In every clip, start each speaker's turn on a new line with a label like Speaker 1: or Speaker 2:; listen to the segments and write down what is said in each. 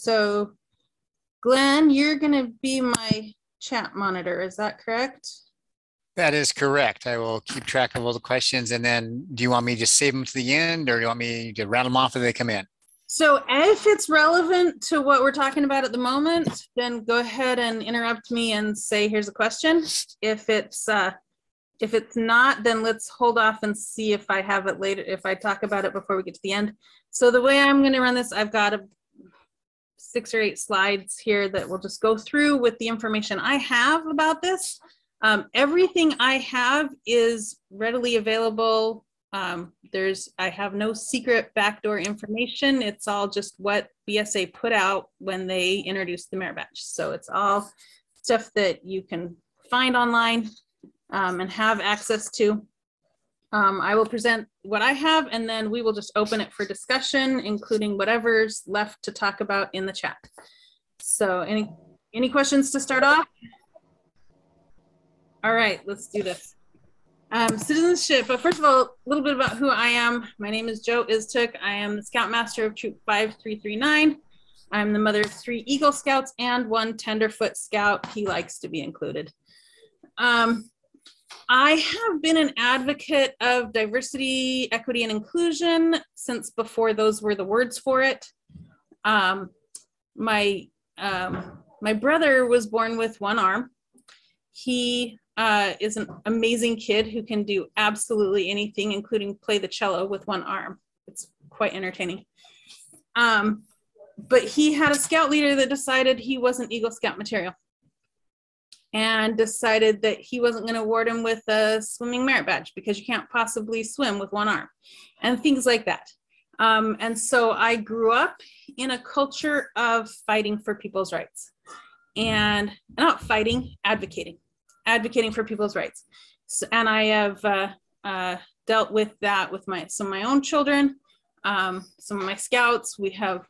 Speaker 1: So Glenn, you're going to be my chat monitor. Is that correct?
Speaker 2: That is correct. I will keep track of all the questions. And then do you want me to just save them to the end, or do you want me to round them off as they come in?
Speaker 1: So if it's relevant to what we're talking about at the moment, then go ahead and interrupt me and say, here's a question. If it's not, then let's hold off and see if I have it later, if I talk about it before we get to the end. So the way I'm going to run this, I've got 6 or 8 slides here that we'll just go through with the information I have about this. Everything I have is readily available. I have no secret backdoor information. It's all just what BSA put out when they introduced the merit badge. So it's all stuff that you can find online and have access to. I will present what I have, and then we will just open it for discussion, including whatever's left to talk about in the chat. So any questions to start off? All right, let's do this. Citizenship, but first of all, a little bit about who I am. My name is Jo Istook. I am the Scoutmaster of Troop 5339. I'm the mother of 3 Eagle Scouts and 1 Tenderfoot Scout. He likes to be included. I have been an advocate of diversity, equity, and inclusion since before those were the words for it. My brother was born with 1 arm. He is an amazing kid who can do absolutely anything, including play the cello with 1 arm. It's quite entertaining. But he had a scout leader that decided he wasn't Eagle Scout material and decided that he wasn't going to award him with a swimming merit badge because you can't possibly swim with 1 arm and things like that. And so I grew up in a culture of fighting for people's rights, and not fighting, advocating for people's rights. So, and I have dealt with that with some of my own children, some of my scouts. We have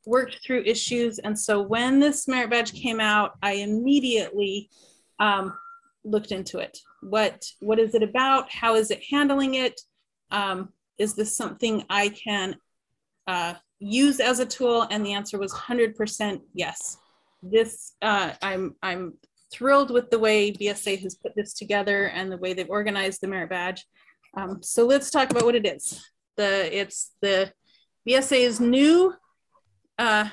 Speaker 1: worked through issues. And so when this merit badge came out, I immediately looked into it. What is it about? How is it handling it? Is this something I can use as a tool? And the answer was 100% yes. This, I'm thrilled with the way BSA has put this together and the way they've organized the merit badge. So let's talk about what it is. It's the BSA's new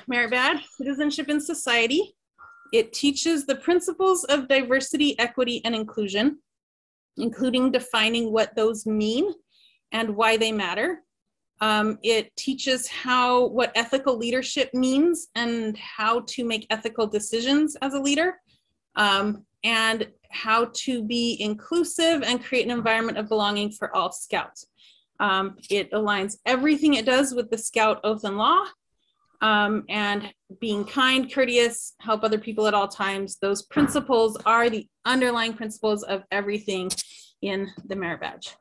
Speaker 1: merit badge, Citizenship in Society. It teaches the principles of diversity, equity, and inclusion, including defining what those mean and why they matter. It teaches what ethical leadership means and how to make ethical decisions as a leader, and how to be inclusive and create an environment of belonging for all Scouts. It aligns everything it does with the Scout oath and law, and being kind, courteous, help other people at all times. Those principles are the underlying principles of everything in the merit badge.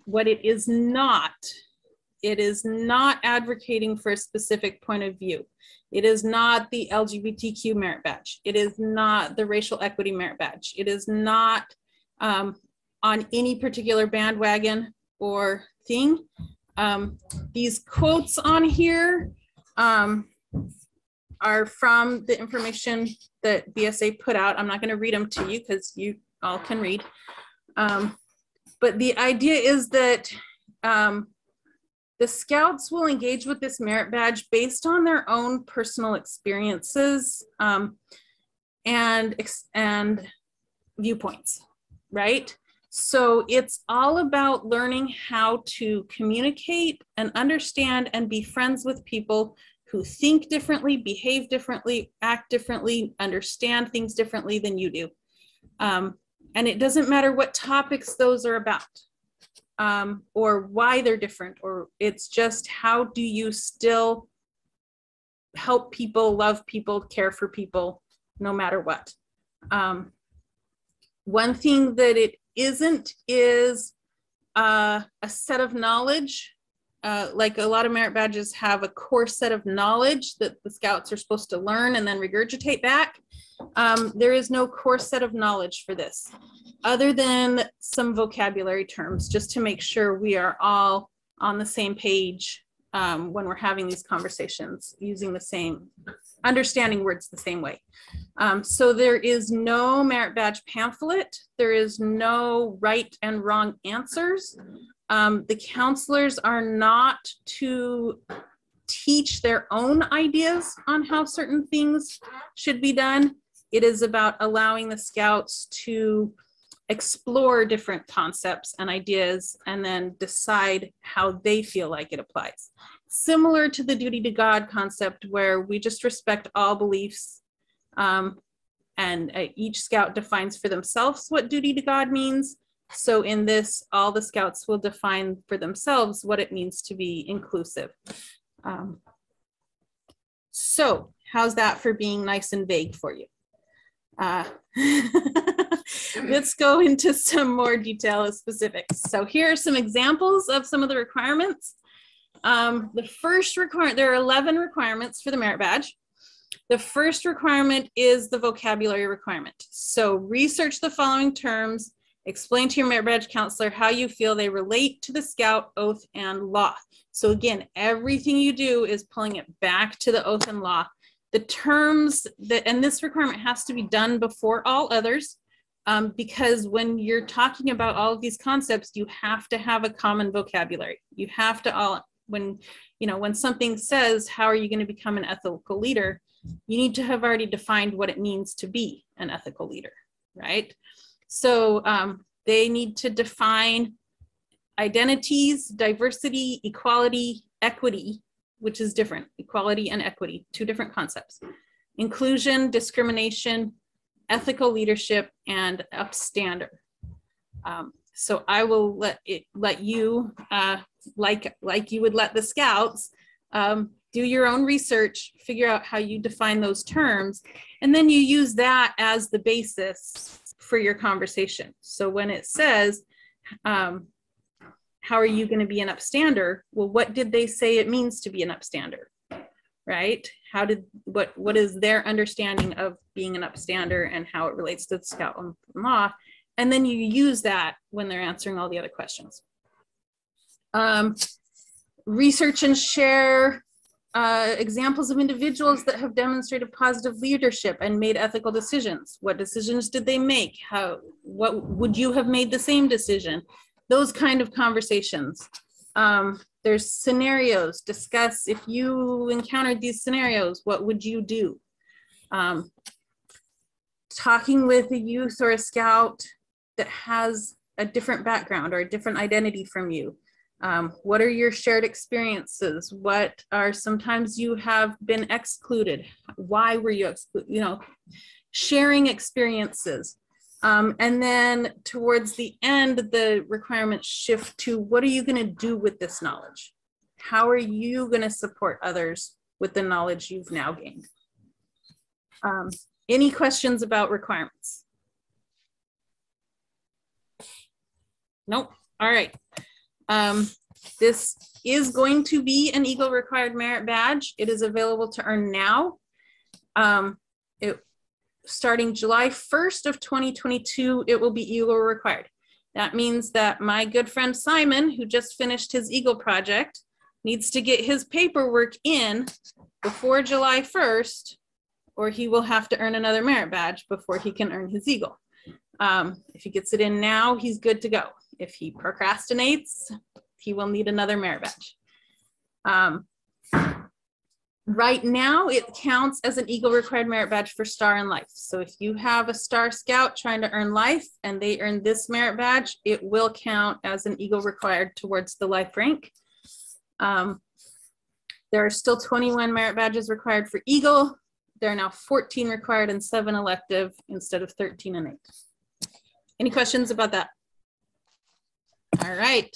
Speaker 1: What it is not advocating for a specific point of view. It is not the LGBTQ merit badge. It is not the racial equity merit badge. It is not on any particular bandwagon or thing. These quotes on here are from the information that BSA put out. I'm not going to read them to you because you all can read. But the idea is that the Scouts will engage with this merit badge based on their own personal experiences and viewpoints, right? So it's all about learning how to communicate and understand and be friends with people who think differently, behave differently, act differently, understand things differently than you do. And it doesn't matter what topics those are about, or why they're different, or it's just how do you still help people, love people, care for people, no matter what. One thing that it isn't is a set of knowledge. Like a lot of merit badges have a core set of knowledge that the Scouts are supposed to learn and then regurgitate back. There is no core set of knowledge for this, other than some vocabulary terms, just to make sure we are all on the same page when we're having these conversations, using the same, understanding words the same way. So there is no merit badge pamphlet. There is no right and wrong answers. The counselors are not to teach their own ideas on how certain things should be done. It is about allowing the scouts to explore different concepts and ideas and then decide how they feel like it applies. Similar to the duty to God concept, where we just respect all beliefs, and each scout defines for themselves what duty to God means. So in this, all the scouts will define for themselves what it means to be inclusive. So how's that for being nice and vague for you? Let's go into some more detail of specifics. So here are some examples of some of the requirements. The first requirement, there are 11 requirements for the merit badge. The first requirement is the vocabulary requirement. So research the following terms, explain to your merit badge counselor how you feel they relate to the Scout, oath, and law. So again, everything you do is pulling it back to the oath and law. The terms that, and this requirement has to be done before all others, because when you're talking about all of these concepts, you have to have a common vocabulary. You have to all, when something says, how are you going to become an ethical leader? You need to have already defined what it means to be an ethical leader, right? So they need to define identities, diversity, equality, equity, which is different. Equality and equity, two different concepts. Inclusion, discrimination, ethical leadership, and upstander. So I will let you, like you would let the scouts, do your own research, figure out how you define those terms, and then you use that as the basis for your conversation. So when it says, how are you going to be an upstander? Well, what did they say it means to be an upstander, right? What is their understanding of being an upstander and how it relates to the Scout and law? And then you use that when they're answering all the other questions. Research and share examples of individuals that have demonstrated positive leadership and made ethical decisions. What decisions did they make? What would you have made the same decision? Those kind of conversations. There's scenarios. Discuss if you encountered these scenarios, what would you do? Talking with a youth or a scout that has a different background or a different identity from you. What are your shared experiences? What are, sometimes you have been excluded. Why were you excluded? Sharing experiences. And then towards the end, the requirements shift to what are you going to do with this knowledge? How are you going to support others with the knowledge you've now gained? Any questions about requirements? Nope. All right. This is going to be an Eagle required merit badge. It is available to earn now. Starting July 1st of 2022, it will be Eagle required. That means that my good friend Simon, who just finished his Eagle project, needs to get his paperwork in before July 1st, or he will have to earn another merit badge before he can earn his Eagle. If he gets it in now, he's good to go. If he procrastinates, he will need another merit badge. Right now, it counts as an Eagle required merit badge for Star and Life. So if you have a Star Scout trying to earn Life and they earn this merit badge, it will count as an Eagle required towards the Life rank. There are still 21 merit badges required for Eagle. There are now 14 required and 7 elective instead of 13 and 8. Any questions about that? All right.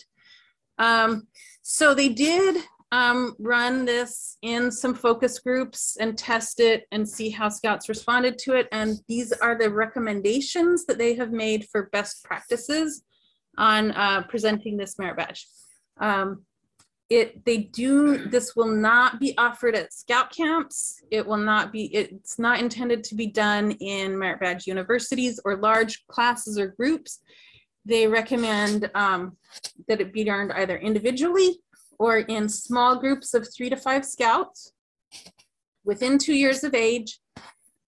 Speaker 1: So they did run this in some focus groups and test it and see how scouts responded to it. And these are the recommendations that they have made for best practices on presenting this merit badge. This will not be offered at scout camps. It's not intended to be done in merit badge universities or large classes or groups. They recommend that it be earned either individually or in small groups of 3 to 5 scouts within 2 years of age,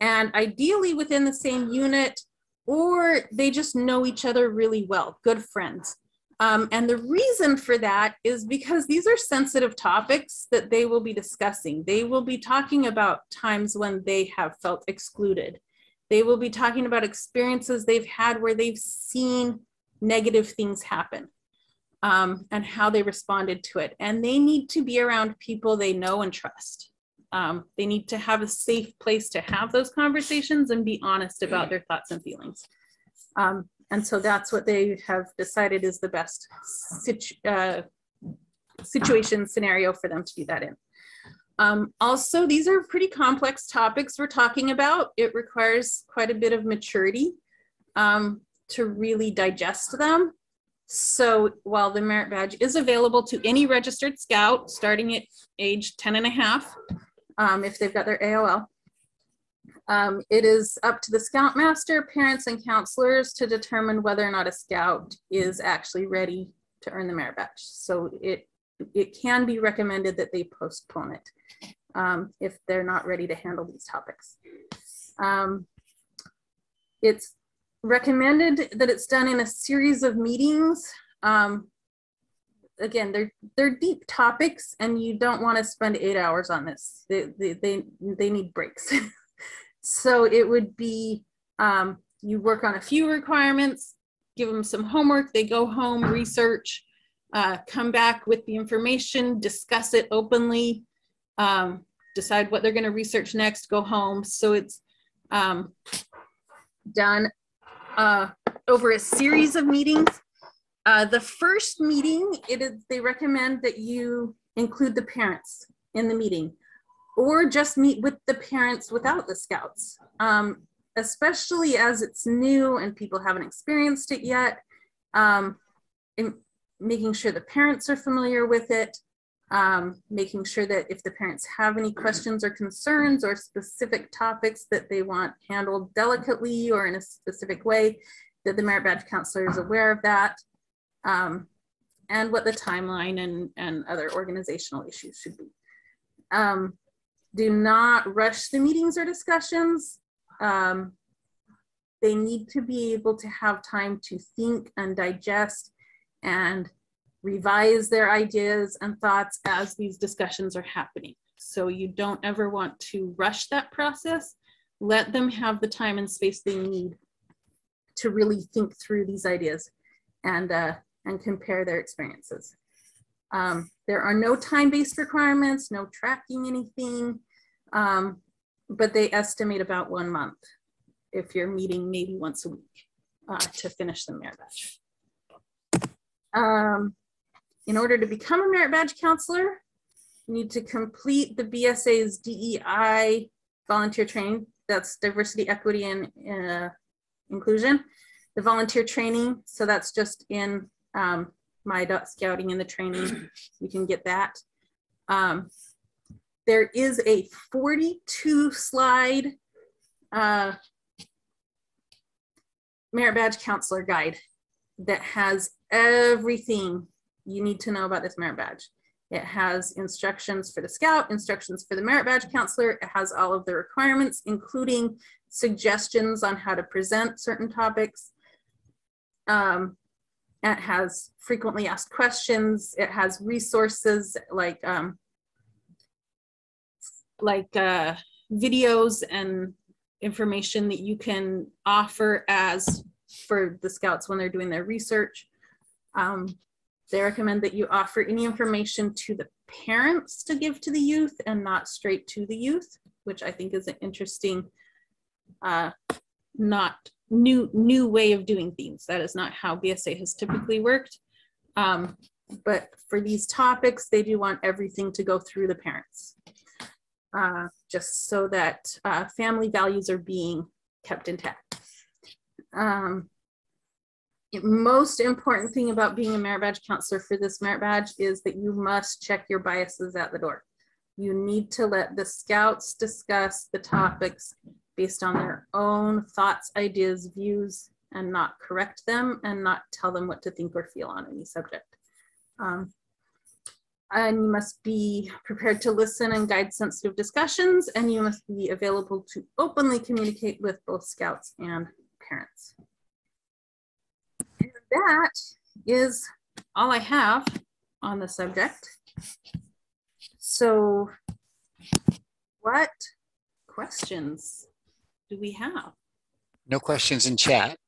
Speaker 1: and ideally within the same unit, or they just know each other really well, good friends. And the reason for that is because these are sensitive topics that they will be discussing. They will be talking about times when they have felt excluded. They will be talking about experiences they've had where they've seen negative things happen, and how they responded to it. And they need to be around people they know and trust. They need to have a safe place to have those conversations and be honest about their thoughts and feelings. And so that's what they have decided is the best situation scenario for them to do that in. Also, these are pretty complex topics we're talking about. It requires quite a bit of maturity to really digest them. So while the merit badge is available to any registered scout starting at age 10 and a half, if they've got their AOL, it is up to the scoutmaster, parents, and counselors to determine whether or not a scout is actually ready to earn the merit badge. So it can be recommended that they postpone it if they're not ready to handle these topics. It's recommended that it's done in a series of meetings. Again, they're deep topics, and you don't want to spend 8 hours on this. They need breaks. So it would be, you work on a few requirements, give them some homework, they go home, research, come back with the information, discuss it openly, decide what they're going to research next, go home. So it's done over a series of meetings. The first meeting, they recommend that you include the parents in the meeting, or just meet with the parents without the scouts, especially as it's new and people haven't experienced it yet. Making sure the parents are familiar with it, making sure that if the parents have any questions or concerns or specific topics that they want handled delicately or in a specific way, that the merit badge counselor is aware of that, and what the timeline and other organizational issues should be. Do not rush the meetings or discussions. They need to be able to have time to think and digest and revise their ideas and thoughts as these discussions are happening. So you don't ever want to rush that process. Let them have the time and space they need to really think through these ideas and compare their experiences. There are no time-based requirements, no tracking anything, but they estimate about 1 month if you're meeting maybe once a week to finish the merit badge. In order to become a merit badge counselor, you need to complete the BSA's DEI volunteer training. That's diversity, equity, and inclusion. The volunteer training, so that's just in my.scouting in the training, you can get that. There is a 42 slide merit badge counselor guide that has everything you need to know about this merit badge. It has instructions for the scout, instructions for the merit badge counselor. It has all of the requirements, including suggestions on how to present certain topics. It has frequently asked questions. It has resources like videos and information that you can offer as for the scouts when they're doing their research. They recommend that you offer any information to the parents to give to the youth and not straight to the youth, which I think is an interesting, not new way of doing things. That is not how BSA has typically worked. But for these topics, they do want everything to go through the parents, just so that family values are being kept intact. Most important thing about being a merit badge counselor for this merit badge is that you must check your biases at the door. You need to let the scouts discuss the topics based on their own thoughts, ideas, views, and not correct them and not tell them what to think or feel on any subject. And you must be prepared to listen and guide sensitive discussions, and you must be available to openly communicate with both scouts and parents. And that is all I have on the subject. So what questions do we have?
Speaker 2: No questions in chat.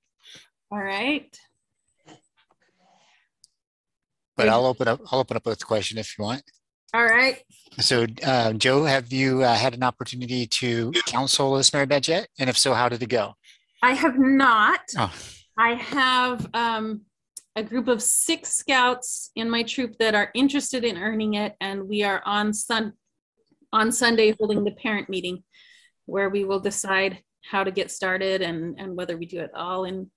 Speaker 1: All right.
Speaker 2: But I'll open up with a question if you want.
Speaker 1: All right.
Speaker 2: So, Jo, have you had an opportunity to counsel this merit badge yet? And if so, how did it go?
Speaker 1: I have not.
Speaker 2: Oh.
Speaker 1: I have a group of 6 scouts in my troop that are interested in earning it, and we are on Sunday holding the parent meeting where we will decide how to get started and whether we do it all. And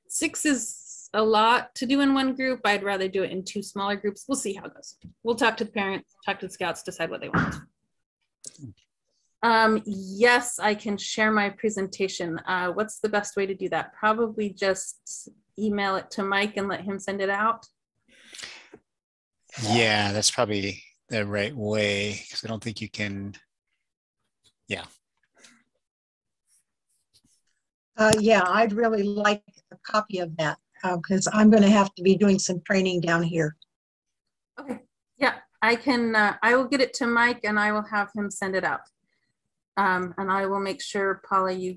Speaker 1: 6 is a lot to do in one group. I'd rather do it in 2 smaller groups. We'll see how it goes. We'll talk to the parents, talk to the scouts, decide what they want. Yes, I can share my presentation. What's the best way to do that? Probably just email it to Mike and let him send it out.
Speaker 2: Yeah, that's probably the right way, because I don't think you can. Yeah.
Speaker 3: Yeah, I'd really like a copy of that because I'm going to have to be doing some training down here.
Speaker 1: Okay. Yeah, I can. I will get it to Mike and I will have him send it out. And I will make sure, Paula, he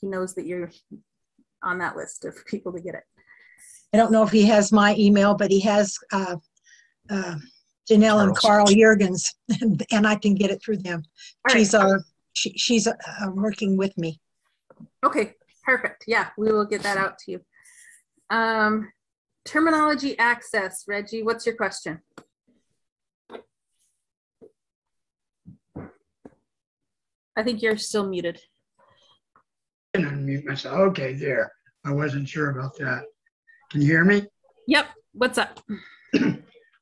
Speaker 1: knows that you're on that list of people to get it.
Speaker 3: I don't know if he has my email, but he has Janelle and Carl Jurgens, and I can get it through them. Right. She's working with me.
Speaker 1: Okay, perfect. Yeah, we will get that out to you. Terminology access, Reggie, what's your question? I think you're still muted.
Speaker 4: I can unmute myself. Okay, there. I wasn't sure about that. Can you hear me?
Speaker 1: Yep. What's up?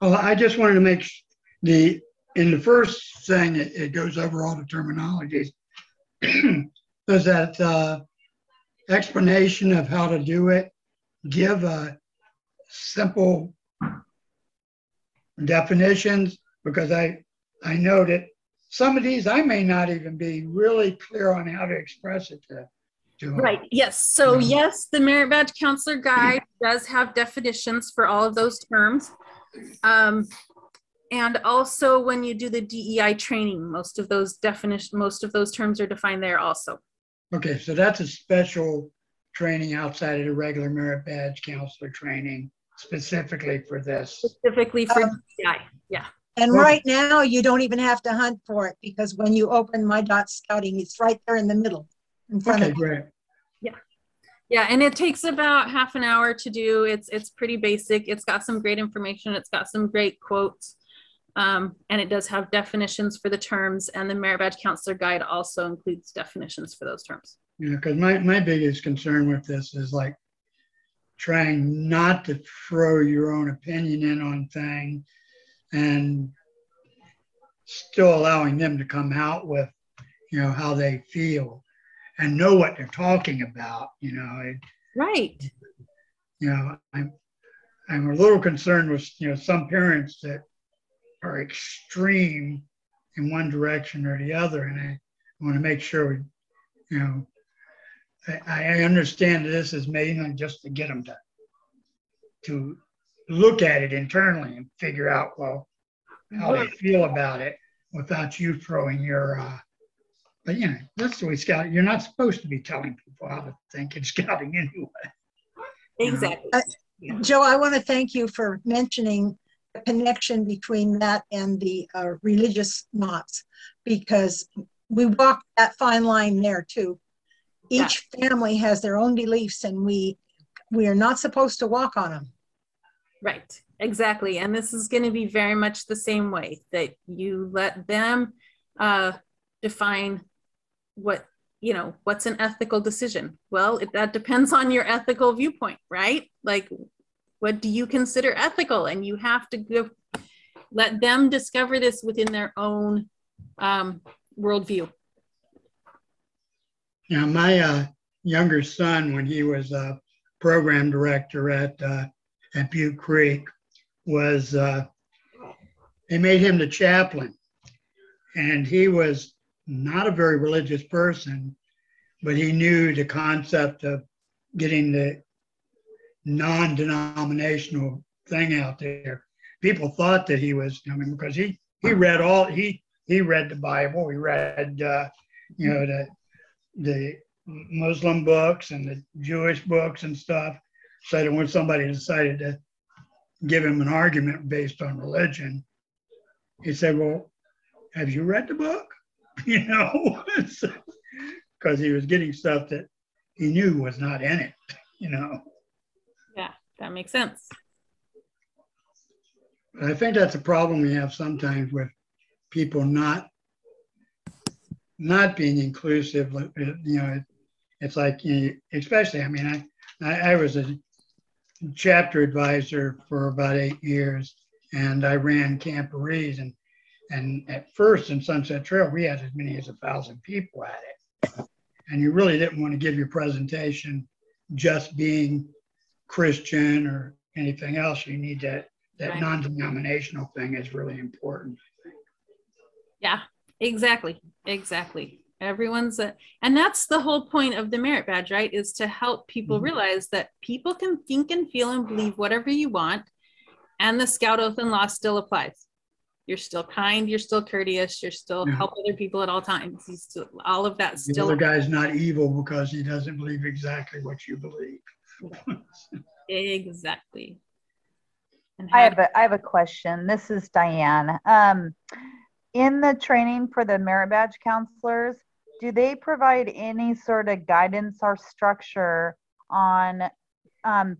Speaker 4: Well, I just wanted to make in the first thing, it goes over all the terminologies. Does that explanation of how to do it give a simple definitions? Because I know that some of these I may not even be really clear on how to express it to
Speaker 1: right. Yes. So yes, the Merit Badge Counselor Guide does have definitions for all of those terms. And also when you do the DEI training, most of those terms are defined there also.
Speaker 4: Okay, so that's a special training outside of the regular Merit Badge Counselor training specifically for this.
Speaker 1: Specifically for DEI, yeah.
Speaker 3: And right now you don't even have to hunt for it because when you open My Dot Scouting, it's right there in the middle. In front of you.
Speaker 4: Great.
Speaker 1: Yeah. Yeah, and it takes about half an hour to do. It's pretty basic. It's got some great information. It's got some great quotes. And it does have definitions for the terms, and the Merit Badge Counselor Guide also includes definitions for those terms.
Speaker 4: Yeah, because my biggest concern with this is like trying not to throw your own opinion in on things and still allowing them to come out with, how they feel and know what they're talking about,
Speaker 1: Right.
Speaker 4: I'm a little concerned with, some parents that are extreme in one direction or the other. And I want to make sure I understand this is mainly just to get them to look at it internally and figure out, how they feel about it without you throwing your, but that's the way scouting, you're not supposed to be telling people how to think in scouting anyway.
Speaker 1: Exactly.
Speaker 3: Jo, I want to thank you for mentioning the connection between that and the religious knots, because we walk that fine line there too. Each family has their own beliefs and we are not supposed to walk on them.
Speaker 1: Right, exactly. And this is going to be very much the same way, that you let them define what's an ethical decision. Well, that depends on your ethical viewpoint, right? Like, what do you consider ethical? And you have to let them discover this within their own worldview.
Speaker 4: My younger son, when he was a program director at Butte Creek, was they made him the chaplain. And he was not a very religious person, but he knew the concept of getting the non-denominational thing out there. People thought that he was, I mean, because he read he read the Bible, he read the Muslim books and the Jewish books and stuff. So that when somebody decided to give him an argument based on religion, he said, "Well, have you read the book?" Because he was getting stuff that he knew was not in it.
Speaker 1: Yeah, that makes sense.
Speaker 4: I think that's a problem we have sometimes with people not being inclusive. It's like, especially, I mean, I was a chapter advisor for about 8 years, and I ran camporees, and at first in Sunset Trail, we had as many as 1,000 people at it. And you really didn't want to give your presentation just being Christian or anything else. You need that
Speaker 1: Right.
Speaker 4: non-denominational thing is really important, I think.
Speaker 1: Yeah, exactly. Everyone's and that's the whole point of the merit badge, right? Is to help people realize that people can think and feel and believe whatever you want, and the Scout Oath and Law still applies. You're still kind, you're still courteous, you're still help other people at all times. You still, all of that still.
Speaker 4: The other guy's not evil because he doesn't believe exactly what you believe.
Speaker 1: Exactly. And
Speaker 5: I have a question. This is Diane. In the training for the merit badge counselors, do they provide any sort of guidance or structure on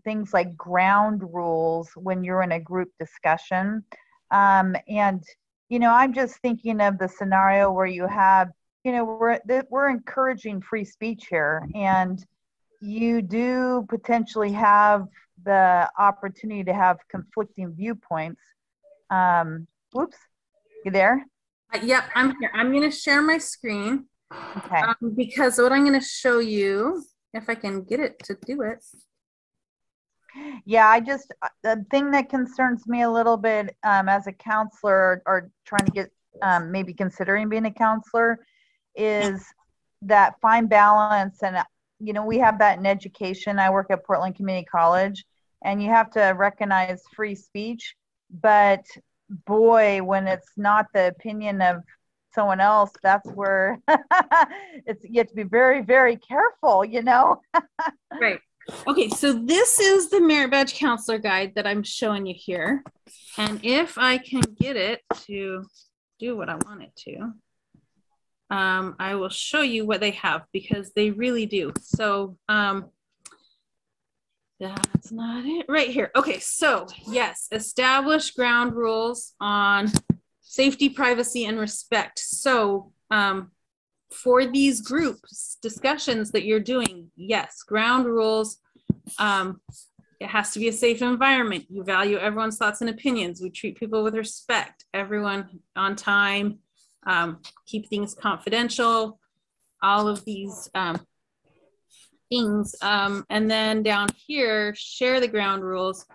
Speaker 5: things like ground rules when you're in a group discussion? And, I'm just thinking of the scenario where you have, we're encouraging free speech here, and you do potentially have the opportunity to have conflicting viewpoints. Whoops, you there?
Speaker 1: Yep, I'm here. I'm going to share my screen.
Speaker 5: Okay.
Speaker 1: Because what I'm going to show you, if I can get it to do it.
Speaker 5: Yeah, the thing that concerns me a little bit as a counselor or trying to get maybe considering being a counselor is that fine balance. And, we have that in education. I work at Portland Community College, and you have to recognize free speech. But boy, when it's not the opinion of someone else, that's where you have to be very, very careful,
Speaker 1: Right. Okay, so this is the merit badge counselor guide that I'm showing you here. And if I can get it to do what I want it to, I will show you what they have, because they really do. So that's not it right here. Okay, so yes, establish ground rules on safety, privacy, and respect. So for these groups discussions that you're doing, yes, ground rules. It has to be a safe environment. You value everyone's thoughts and opinions. We treat people with respect, everyone on time, keep things confidential, all of these things. And then down here, share the ground rules.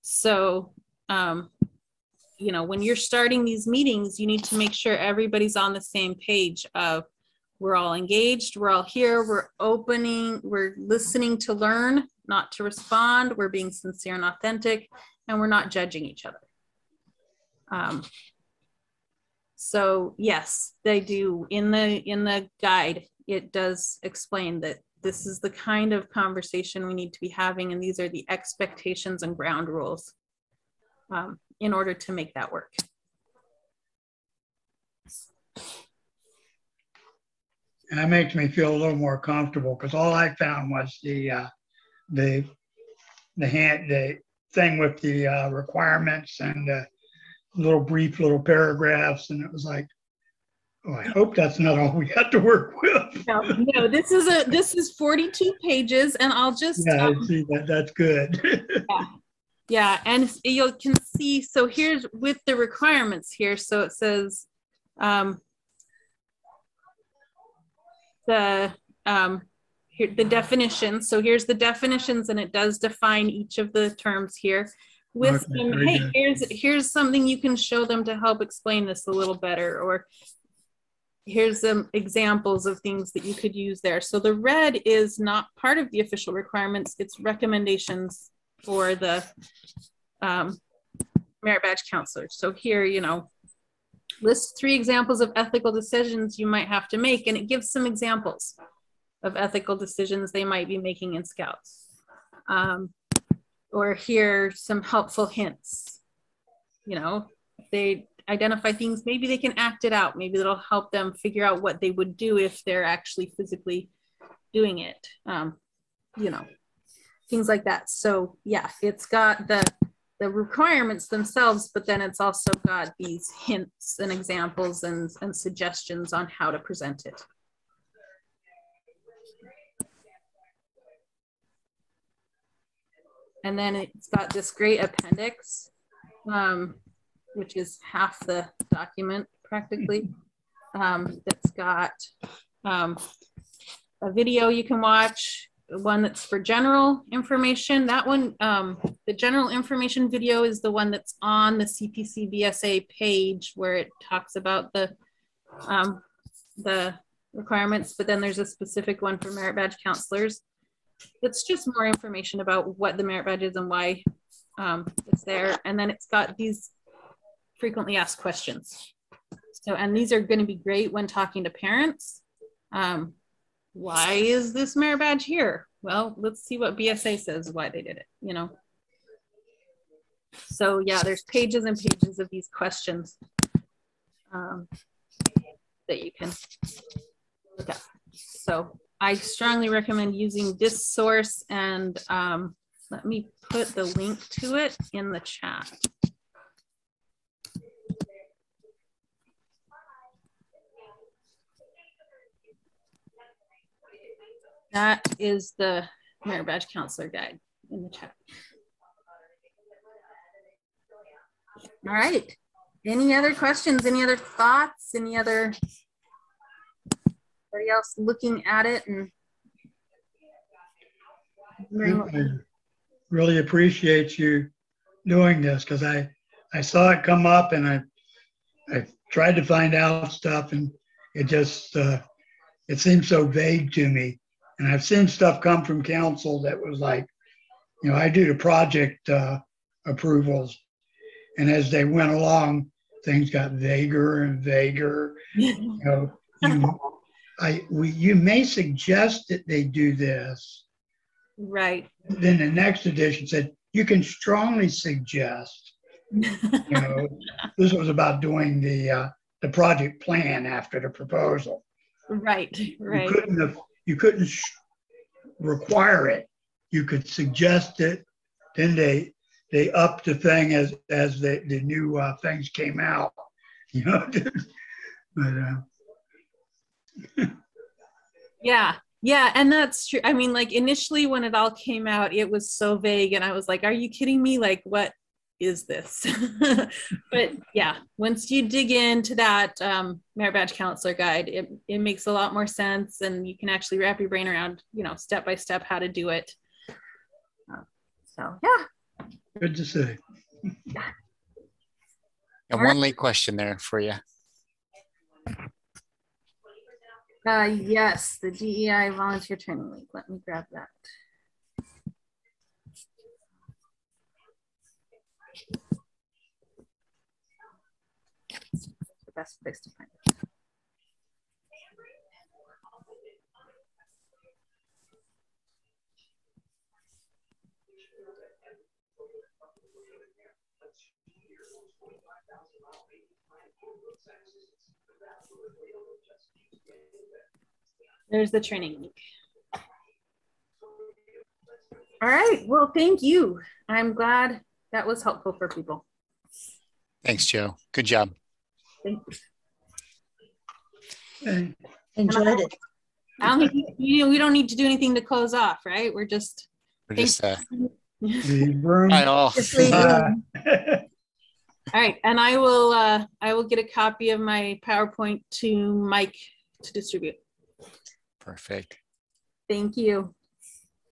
Speaker 1: So, when you're starting these meetings, you need to make sure everybody's on the same page of we're all engaged, we're all here, we're listening to learn, not to respond, we're being sincere and authentic, and we're not judging each other. So yes, they do. In the guide, it does explain that this is the kind of conversation we need to be having, and these are the expectations and ground rules in order to make that work.
Speaker 4: That makes me feel a little more comfortable, because all I found was the thing with the requirements and the brief little paragraphs, and it was like, oh, I hope that's not all we have to work with.
Speaker 1: No, this is 42 pages, and I'll just
Speaker 4: I see that. That's good.
Speaker 1: Yeah, and you can see. So here's with the requirements here. So it says the definitions. So here's the definitions, and it does define each of the terms here. with
Speaker 4: Okay,
Speaker 1: them,
Speaker 4: very
Speaker 1: hey,
Speaker 4: good.
Speaker 1: here's something you can show them to help explain this a little better, or here's some examples of things that you could use there. So the red is not part of the official requirements, it's recommendations for the merit badge counselors. So here, you know, list 3 examples of ethical decisions you might have to make, and it gives some examples of ethical decisions they might be making in Scouts. Or here, some helpful hints. You know, they identify things, maybe they can act it out. Maybe it'll help them figure out what they would do if they're actually physically doing it. You know, things like that. So yeah, it's got the requirements themselves, but then it's also got these hints and examples and suggestions on how to present it. And then it's got this great appendix, which is half the document practically. That's got a video you can watch, one that's for general information. That one, the general information video is the one that's on the CPC BSA page where it talks about the requirements, but then there's a specific one for merit badge counselors. It's just more information about what the merit badge is and why it's there. And then it's got these frequently asked questions. So, and these are going to be great when talking to parents. Why is this merit badge here? Well, let's see what BSA says why they did it, you know? So yeah, there's pages and pages of these questions that you can look at. So I strongly recommend using this source, and let me put the link to it in the chat. That is the merit badge counselor guide in the chat. All right. Any other questions? Any other thoughts? Any other? Anybody else looking at it? And
Speaker 4: I really appreciate you doing this, because I saw it come up and I tried to find out stuff, and it just it seems so vague to me. And I've seen stuff come from council that was like, you know, I do the project approvals, and as they went along, things got vaguer and vaguer. You know, you may suggest that they do this.
Speaker 1: Right.
Speaker 4: Then the next edition said, you can strongly suggest. You know, this was about doing the project plan after the proposal.
Speaker 1: Right, right.
Speaker 4: You couldn't require it. You could suggest it. Then they upped the thing as the new things came out. You know, but
Speaker 1: yeah, and that's true. I mean, like initially when it all came out, it was so vague, and I was like, "Are you kidding me? Like, what is this?" But yeah, once you dig into that merit badge counselor guide, it makes a lot more sense, and you can actually wrap your brain around, you know, step by step how to do it. So yeah.
Speaker 4: Good to see.
Speaker 1: Yeah.
Speaker 2: And one late question there for you.
Speaker 1: Yes, the DEI volunteer training link. Let me grab that. The best place to find it. There's the training link. All right, well, thank you. I'm glad that was helpful for people.
Speaker 2: Thanks, Jo. Good job.
Speaker 1: Thank you.
Speaker 4: Okay.
Speaker 3: Enjoyed it.
Speaker 1: I don't think we don't need to do anything to close off, right? We're just
Speaker 4: Leave room.
Speaker 2: Hi all.
Speaker 3: Just leave room.
Speaker 1: All right, and I will get a copy of my PowerPoint to Mike to distribute.
Speaker 2: Perfect.
Speaker 1: Thank you.